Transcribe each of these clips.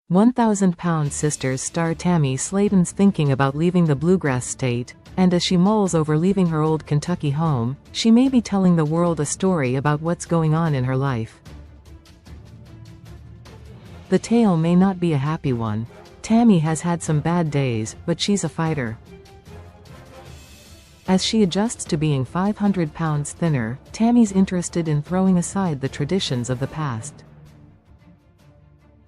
1,000-pound sisters star Tammy Slaton's thinking about leaving the Bluegrass state, and as she mulls over leaving her old Kentucky home, she may be telling the world a story about what's going on in her life. The tale may not be a happy one. Tammy has had some bad days, but she's a fighter. As she adjusts to being 500 pounds thinner, Tammy's interested in throwing aside the traditions of the past.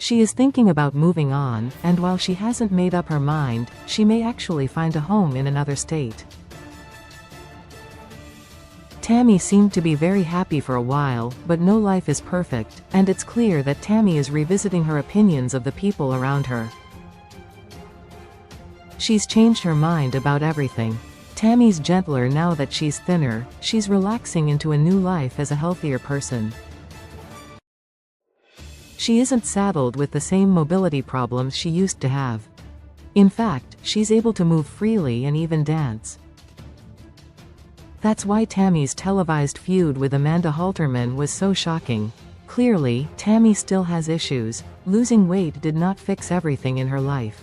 She is thinking about moving on, and while she hasn't made up her mind, she may actually find a home in another state. Tammy seemed to be very happy for a while, but no life is perfect, and it's clear that Tammy is revisiting her opinions of the people around her. She's changed her mind about everything. Tammy's gentler now that she's thinner, she's relaxing into a new life as a healthier person. She isn't saddled with the same mobility problems she used to have. In fact, she's able to move freely and even dance. That's why Tammy's televised feud with Amanda Halterman was so shocking. Clearly, Tammy still has issues. Losing weight did not fix everything in her life.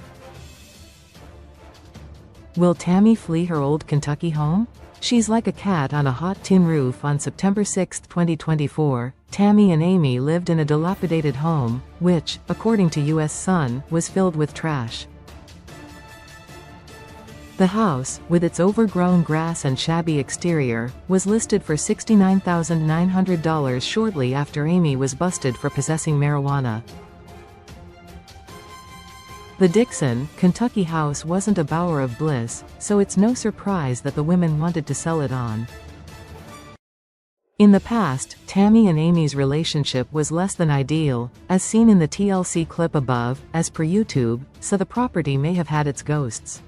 Will Tammy flee her old Kentucky home? She's like a cat on a hot tin roof. On September 6, 2024, Tammy and Amy lived in a dilapidated home, which, according to U.S. Sun, was filled with trash. The house, with its overgrown grass and shabby exterior, was listed for $69,900 shortly after Amy was busted for possessing marijuana. The Dixon, Kentucky house wasn't a bower of bliss, so it's no surprise that the women wanted to sell it on. In the past, Tammy and Amy's relationship was less than ideal, as seen in the TLC clip above, as per YouTube, so the property may have had its ghosts.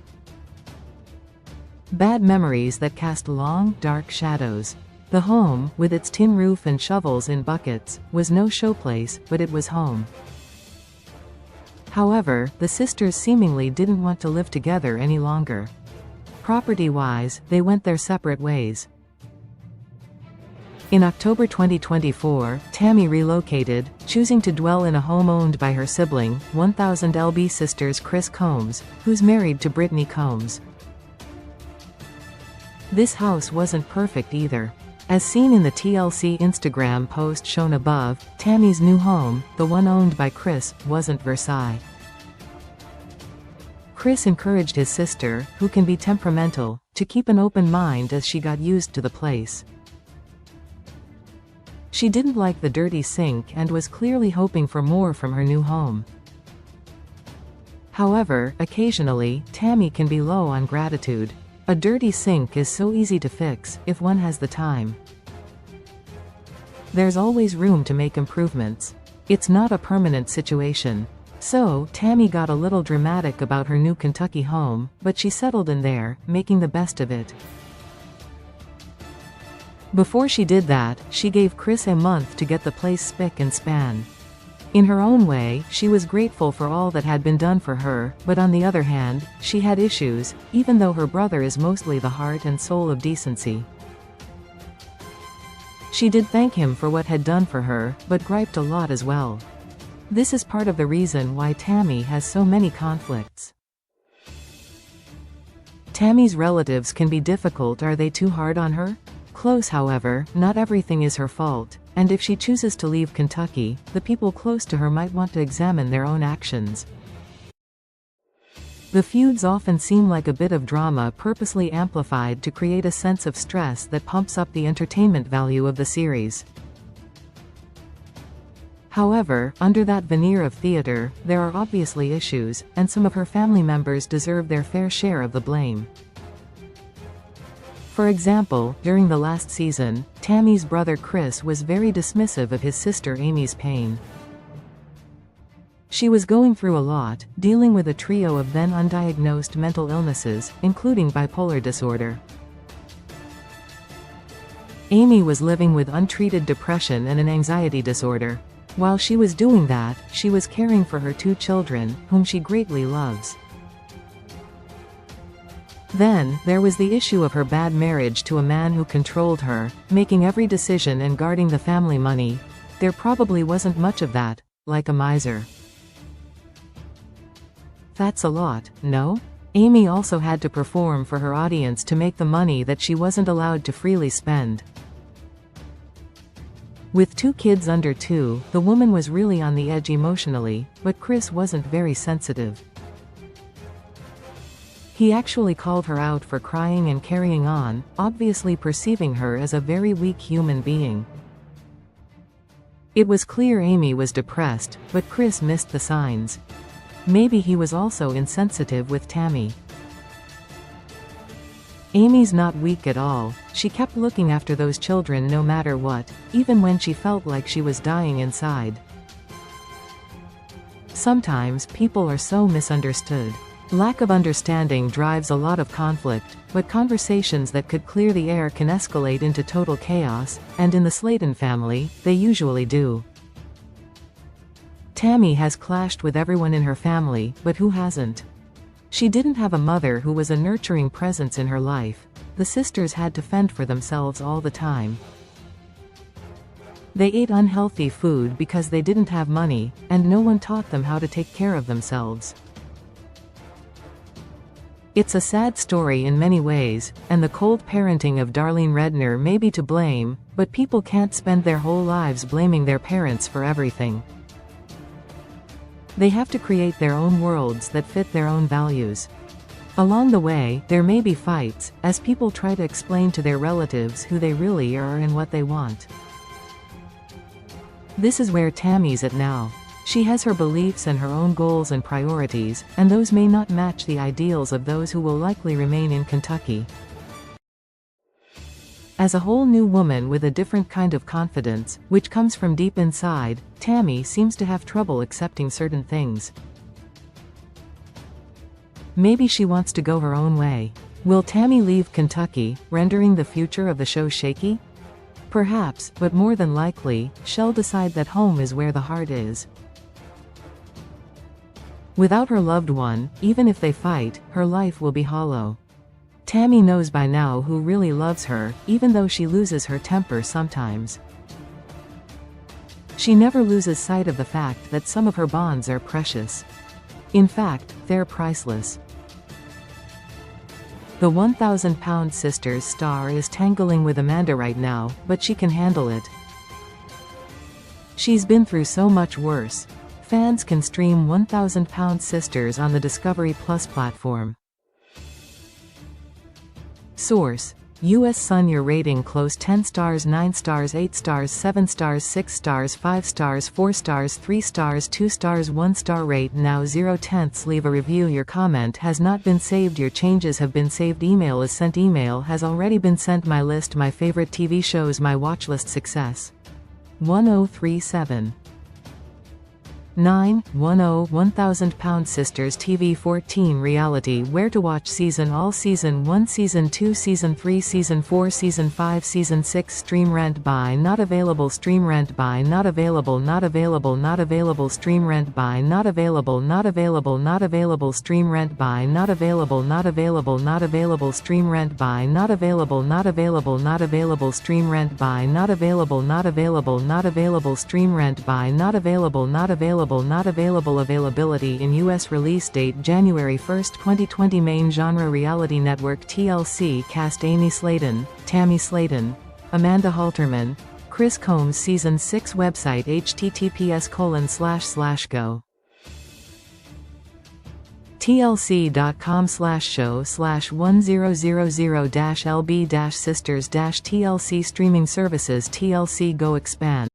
Bad memories that cast long, dark shadows. The home, with its tin roof and shovels in buckets, was no showplace, but it was home. However, the sisters seemingly didn't want to live together any longer. Property-wise, they went their separate ways. In October 2024, Tammy relocated, choosing to dwell in a home owned by her sibling, 1000 lb sisters Chris Combs, who's married to Brittany Combs. This house wasn't perfect either. As seen in the TLC Instagram post shown above, Tammy's new home, the one owned by Chris, wasn't Versailles. Chris encouraged his sister, who can be temperamental, to keep an open mind as she got used to the place. She didn't like the dirty sink and was clearly hoping for more from her new home. However, occasionally, Tammy can be low on gratitude. A dirty sink is so easy to fix, if one has the time. There's always room to make improvements. It's not a permanent situation. So, Tammy got a little dramatic about her new Kentucky home, but she settled in there, making the best of it. Before she did that, she gave Chris a month to get the place spick and span. In her own way, she was grateful for all that had been done for her, but on the other hand, she had issues, even though her brother is mostly the heart and soul of decency. She did thank him for what had done for her, but griped a lot as well. This is part of the reason why Tammy has so many conflicts. Tammy's relatives can be difficult. Are they too hard on her? Close. However, not everything is her fault, and if she chooses to leave Kentucky, the people close to her might want to examine their own actions. The feuds often seem like a bit of drama purposely amplified to create a sense of stress that pumps up the entertainment value of the series. However, under that veneer of theater, there are obviously issues, and some of her family members deserve their fair share of the blame. For example, during the last season, Tammy's brother Chris was very dismissive of his sister Amy's pain. She was going through a lot, dealing with a trio of then undiagnosed mental illnesses, including bipolar disorder. Amy was living with untreated depression and an anxiety disorder. While she was doing that, she was caring for her 2 children, whom she greatly loves. Then, there was the issue of her bad marriage to a man who controlled her, making every decision and guarding the family money. There probably wasn't much of that, like a miser. That's a lot, no? Amy also had to perform for her audience to make the money that she wasn't allowed to freely spend. With 2 kids under 2, the woman was really on the edge emotionally, but Chris wasn't very sensitive. He actually called her out for crying and carrying on, obviously perceiving her as a very weak human being. It was clear Amy was depressed, but Chris missed the signs. Maybe he was also insensitive with Tammy. Amy's not weak at all. She kept looking after those children no matter what, even when she felt like she was dying inside. Sometimes people are so misunderstood. Lack of understanding drives a lot of conflict, but conversations that could clear the air can escalate into total chaos, and in the Slaton family, they usually do. Tammy has clashed with everyone in her family, but who hasn't? She didn't have a mother who was a nurturing presence in her life. The sisters had to fend for themselves all the time. They ate unhealthy food because they didn't have money, and no one taught them how to take care of themselves. It's a sad story in many ways, and the cold parenting of Darlene Redner may be to blame, but people can't spend their whole lives blaming their parents for everything. They have to create their own worlds that fit their own values. Along the way, there may be fights, as people try to explain to their relatives who they really are and what they want. This is where Tammy's at now. She has her beliefs and her own goals and priorities, and those may not match the ideals of those who will likely remain in Kentucky. As a whole new woman with a different kind of confidence, which comes from deep inside, Tammy seems to have trouble accepting certain things. Maybe she wants to go her own way. Will Tammy leave Kentucky, rendering the future of the show shaky? Perhaps, but more than likely, she'll decide that home is where the heart is. Without her loved one, even if they fight, her life will be hollow. Tammy knows by now who really loves her, even though she loses her temper sometimes. She never loses sight of the fact that some of her bonds are precious. In fact, they're priceless. The 1,000-pound sisters star is tangling with Amanda right now, but she can handle it. She's been through so much worse. Fans can stream 1,000-pound sisters on the Discovery Plus platform. Source: U.S. Sun. Your rating: close 10 stars, 9 stars, 8 stars, 7 stars, 6 stars, 5 stars, 4 stars, 3 stars, 2 stars, 1 star. Rate now 0/10. Leave a review. Your comment has not been saved. Your changes have been saved. Email is sent. Email has already been sent. My list: my favorite TV shows. My watchlist. Success 1037 910 1,000-pound sisters TV 14 reality where to watch season all season 1 season 2 season 3 season 4 season 5 season 6 stream rent buy not available stream rent buy not available not available not available stream rent buy not available not available not available stream rent buy not available not available not available stream rent buy not available not available not available stream rent buy not available not available not available stream rent buy not available not available not available. Availability in U.S. release date January 1, 2020. Main genre reality network TLC cast: Amy Slaton, Tammy Slaton, Amanda Halterman, Chris Combs. Season 6 website https://go tlc.com/show/1000-lb-sisters-TLC streaming services TLC Go expand